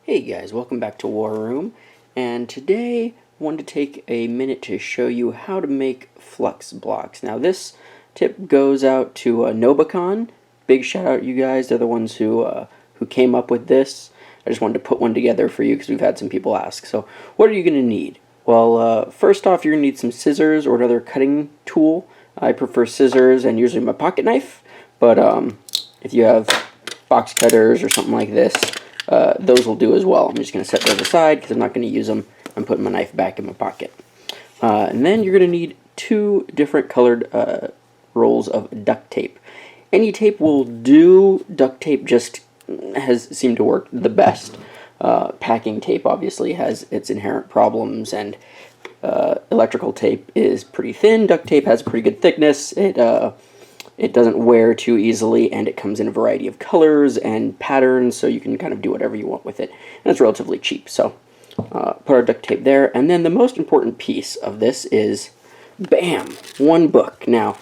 Hey guys, welcome back to War Room, and today I wanted to take a minute to show you how to make Flux blocks. Now this tip goes out to Nobicon. Big shout out you guys, they're the ones who came up with this. I just wanted to put one together for you because we've had some people ask. So what are you going to need? Well, first off you're going to need some scissors or another cutting tool. I prefer scissors and usually my pocket knife, but if you have box cutters or something like this, those will do as well. I'm just going to set those aside because I'm not going to use them. I'm putting my knife back in my pocket. And then you're going to need two different colored rolls of duct tape. Any tape will do. Duct tape just has seemed to work the best. Packing tape obviously has its inherent problems, and electrical tape is pretty thin. Duct tape has pretty good thickness. It doesn't wear too easily, and it comes in a variety of colors and patterns, so you can kind of do whatever you want with it. And it's relatively cheap, so put our duct tape there. And then the most important piece of this is, bam, one book. Now,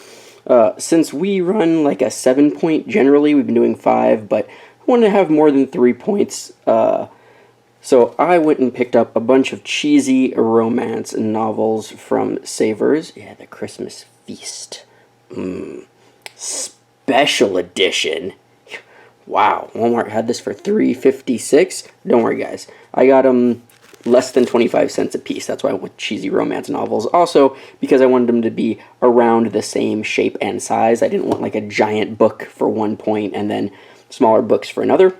since we run like a 7-point generally, we've been doing 5, but I wanted to have more than 3 points, so I went and picked up a bunch of cheesy romance novels from Savers. Yeah, the Christmas Feast. Special edition. Wow, Walmart had this for $3.56. Don't worry, guys. I got them less than 25 cents a piece. That's why I went with cheesy romance novels. Also, because I wanted them to be around the same shape and size. I didn't want like a giant book for 1 point and then smaller books for another.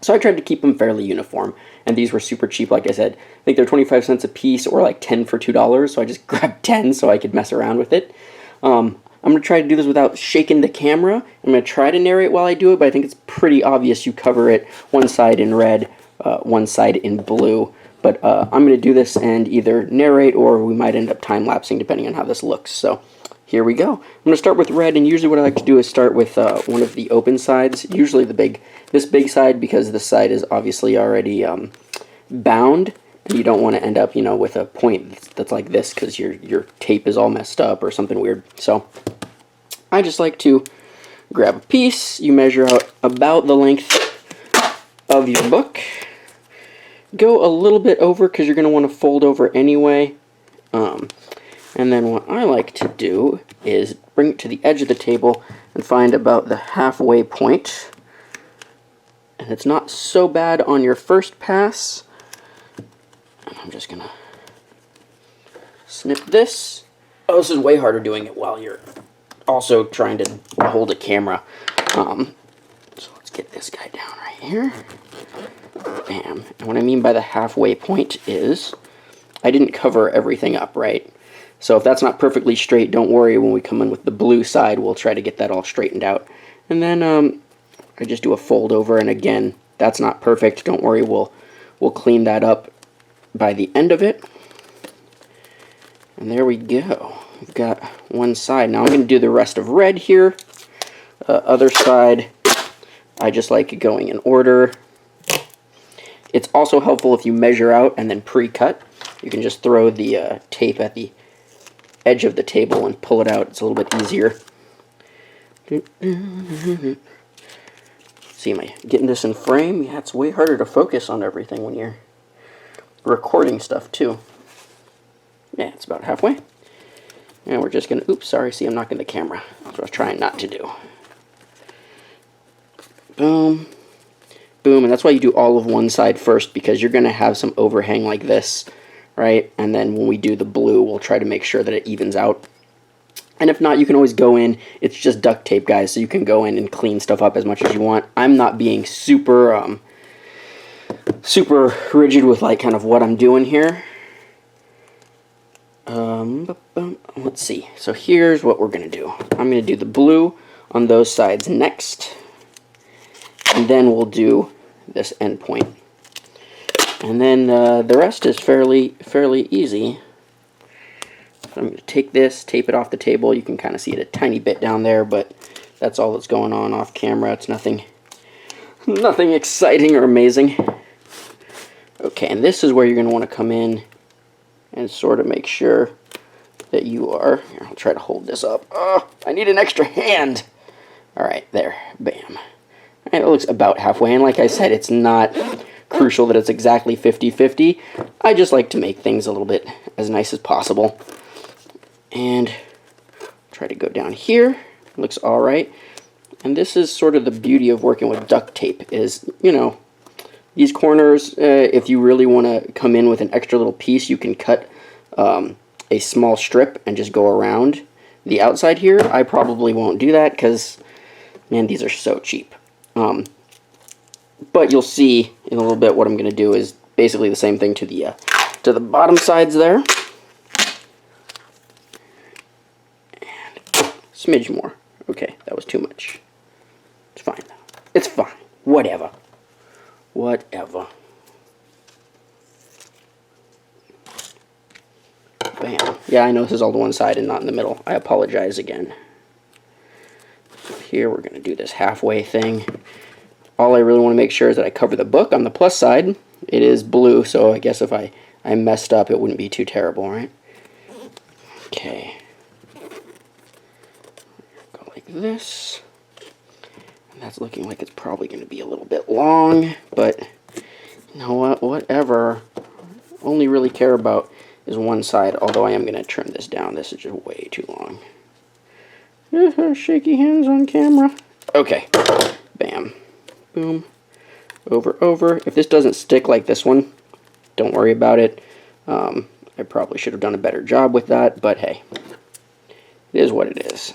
So I tried to keep them fairly uniform. And these were super cheap, like I said. I think they're 25 cents a piece or like 10 for $2. So I just grabbed 10 so I could mess around with it. I'm going to try to do this without shaking the camera. I'm going to try to narrate while I do it, but I think it's pretty obvious you cover it one side in red, one side in blue. But I'm going to do this and either narrate or we might end up time-lapsing depending on how this looks. So here we go. I'm going to start with red, and usually what I like to do is start with one of the open sides, usually this big side, because this side is obviously already bound. And you don't want to end up, you know, with a point that's like this because your tape is all messed up or something weird. So I just like to grab a piece. You measure out about the length of your book. Go a little bit over because you're going to want to fold over anyway. And then what I like to do is bring it to the edge of the table and find about the halfway point. And it's not so bad on your first pass. I'm just going to snip this. Oh, this is way harder doing it while you're also trying to hold a camera. So let's get this guy down right here. Bam. And what I mean by the halfway point is I didn't cover everything up, right? So if that's not perfectly straight, don't worry. When we come in with the blue side, we'll try to get that all straightened out. And then I just do a fold over, and again, that's not perfect. Don't worry, we'll clean that up by the end of it. And there we go. We've got one side. Now I'm going to do the rest of red here. Other side, I just like going in order. It's also helpful if you measure out and then pre-cut. You can just throw the tape at the edge of the table and pull it out. It's a little bit easier. See, am I getting this in frame? Yeah, it's way harder to focus on everything when you're recording stuff too. Yeah, it's about halfway. And we're just gonna, oops, sorry, see, I'm knocking the camera. That's what I was trying not to do. Boom, boom, and that's why you do all of one side first, because you're gonna have some overhang like this, right? And then when we do the blue, we'll try to make sure that it evens out. And if not, you can always go in. It's just duct tape, guys, so you can go in and clean stuff up as much as you want. I'm not being super rigid with like kind of what I'm doing here. Let's see. So here's what we're going to do. I'm going to do the blue on those sides next. And then we'll do this end point. And then the rest is fairly easy. I'm going to take this, tape it off the table. You can kind of see it a tiny bit down there, but that's all that's going on off camera. It's nothing exciting or amazing. Okay, and this is where you're going to want to come in and sort of make sure that you are... Here, I'll try to hold this up. Oh, I need an extra hand. All right, there. Bam. And it looks about halfway, and like I said, it's not crucial that it's exactly 50-50. I just like to make things a little bit as nice as possible. And try to go down here. Looks all right. And this is sort of the beauty of working with duct tape is, you know, these corners, if you really want to come in with an extra little piece, you can cut a small strip and just go around the outside here. I probably won't do that because, man, these are so cheap. But you'll see in a little bit what I'm going to do is basically the same thing to the bottom sides there. And smidge more. Okay, that was too much. It's fine. It's fine. Whatever. Whatever. Bam. Yeah, I know this is all to one side and not in the middle. I apologize again. Here we're going to do this halfway thing. All I really want to make sure is that I cover the book on the plus side. It is blue, so I guess if I messed up, it wouldn't be too terrible, right? Okay. Go like this. And that's looking like it's probably going to be a little bit long, but you know what? Whatever. Only really care about is one side, although I am going to trim this down. This is just way too long. Shaky hands on camera. Okay. Bam. Boom. Over, over. If this doesn't stick like this one, don't worry about it. I probably should have done a better job with that, but hey. It is what it is.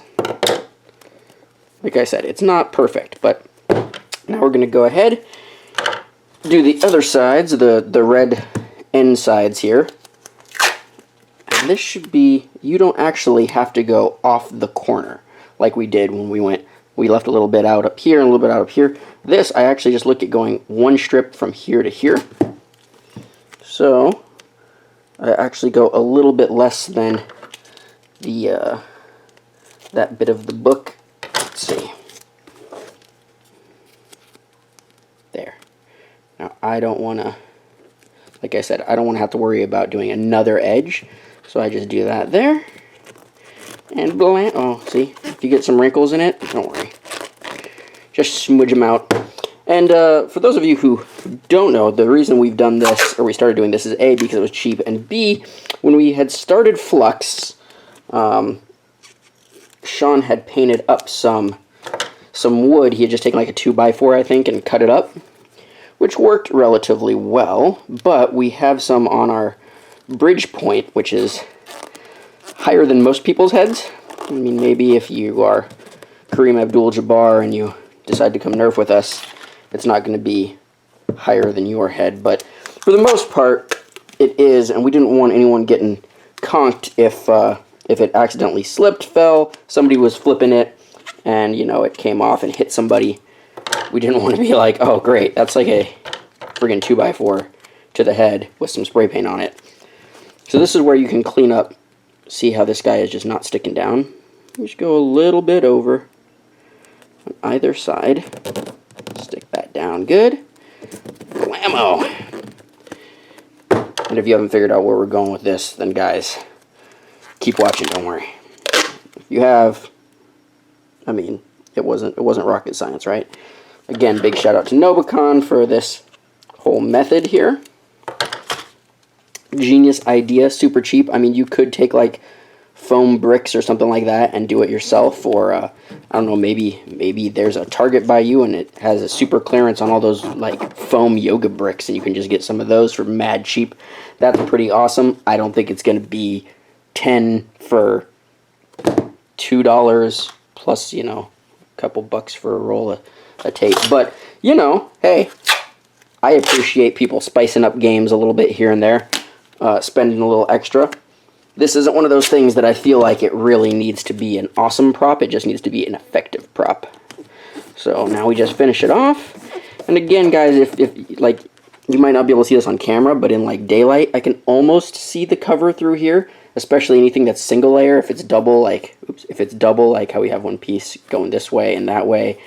Like I said, it's not perfect, but now we're going to go ahead, do the other sides, the red end sides here. And this should be, you don't actually have to go off the corner like we did when we left a little bit out up here and a little bit out up here. This, I actually just look at going one strip from here to here. So, I actually go a little bit less than the that bit of the book. Let's see. There. Now, I don't want to, like I said, I don't want to have to worry about doing another edge. So I just do that there. And blam. Oh, see? If you get some wrinkles in it, don't worry. Just smudge them out. And for those of you who don't know, the reason we've done this, or we started doing this, is A, because it was cheap, and B, when we had started Flux, Sean had painted up some wood. He had just taken like a 2x4, I think, and cut it up, which worked relatively well, but we have some on our bridge point, which is higher than most people's heads. I mean, maybe if you are Kareem Abdul-Jabbar and you decide to come Nerf with us, it's not going to be higher than your head, but for the most part, it is, and we didn't want anyone getting conked if it accidentally slipped, fell, somebody was flipping it, and, you know, it came off and hit somebody. We didn't want to be like, oh, great, that's like a friggin' 2x4 to the head with some spray paint on it. So this is where you can clean up. See how this guy is just not sticking down? You just go a little bit over on either side. Stick that down good. Blammo! And if you haven't figured out where we're going with this, then guys, keep watching, don't worry. If you have, I mean, it wasn't rocket science, right? Again, big shout out to Nobicon for this whole method here. Genius idea, super cheap. I mean, you could take like foam bricks or something like that and do it yourself, or I don't know, maybe there's a Target by you and it has a super clearance on all those like foam yoga bricks and you can just get some of those for mad cheap. That's pretty awesome. I don't think it's going to be 10 for $2 plus, you know, a couple bucks for a roll of tape, but you know, hey, I appreciate people spicing up games a little bit here and there. Spending a little extra. This isn't one of those things that I feel like it really needs to be an awesome prop. It just needs to be an effective prop. So now we just finish it off. And again, guys, if like, you might not be able to see this on camera, but in like daylight, I can almost see the cover through here, especially anything that's single layer. If it's double, like, oops, if it's double, like how we have one piece going this way and that way,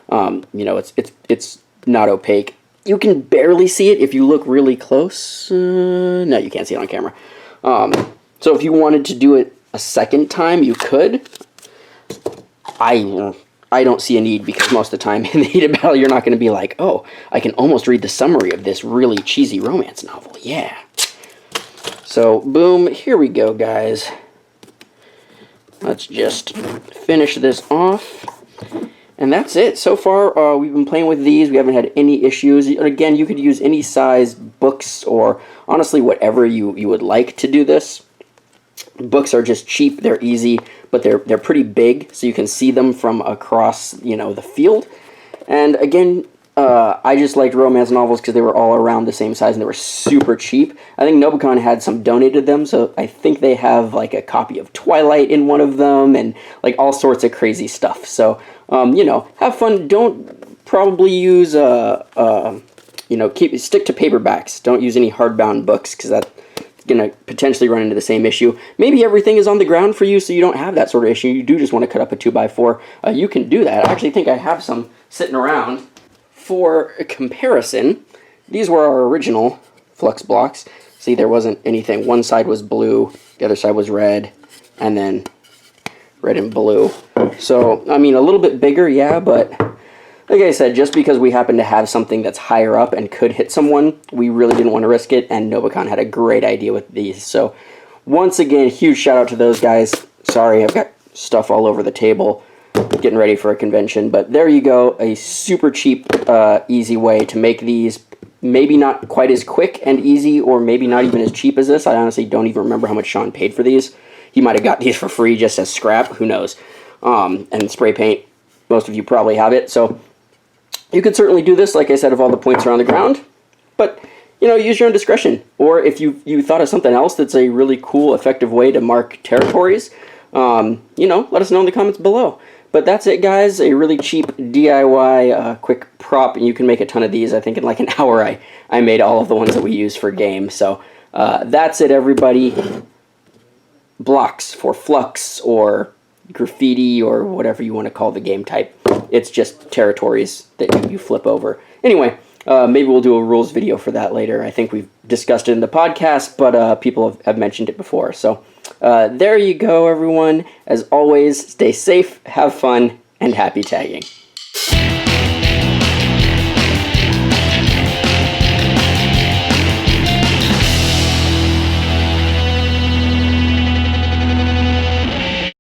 you know, it's not opaque. You can barely see it if you look really close. No, you can't see it on camera. So if you wanted to do it a second time, you could. I I don't see a need, because most of the time in the heated battle, you're not going to be like, oh, I can almost read the summary of this really cheesy romance novel. Yeah. So, boom, here we go, guys. Let's just finish this off. And that's it. So far, we've been playing with these. We haven't had any issues. Again, you could use any size books, or honestly, whatever you would like to do this. Books are just cheap. They're easy, but they're pretty big, so you can see them from across, the field. And again, I just liked romance novels because they were all around the same size and they were super cheap. I think Nobicon had some donated them, so I think they have like a copy of Twilight in one of them and like all sorts of crazy stuff. So, have fun. Don't probably use, stick to paperbacks. Don't use any hardbound books, because that's going to potentially run into the same issue. Maybe everything is on the ground for you, so you don't have that sort of issue. You do just want to cut up a 2x4. You can do that. I actually think I have some sitting around. For comparison, these were our original Flux blocks. See, there wasn't anything. One side was blue, the other side was red, and then red and blue. So, I mean, a little bit bigger, yeah, but like I said, just because we happen to have something that's higher up and could hit someone, we really didn't want to risk it, and Nobicon had a great idea with these. So, once again, huge shout out to those guys. Sorry, I've got stuff all over the table, getting ready for a convention, but there you go, a super cheap, easy way to make these. Maybe not quite as quick and easy, or maybe not even as cheap as this. I honestly don't even remember how much Sean paid for these. He might have got these for free just as scrap, who knows. And spray paint, most of you probably have it, so you could certainly do this, like I said, if all the points are on the ground, but use your own discretion. Or if you thought of something else that's a really cool, effective way to mark territories, let us know in the comments below. But that's it, guys. A really cheap DIY quick prop, and you can make a ton of these. I think in like an hour I made all of the ones that we use for games. So that's it, everybody. Blocks for Flux or graffiti or whatever you want to call the game type. It's just territories that you flip over. Anyway, maybe we'll do a rules video for that later. I think we've discussed it in the podcast, but people have mentioned it before. So there you go, everyone. As always, stay safe, have fun, and happy tagging.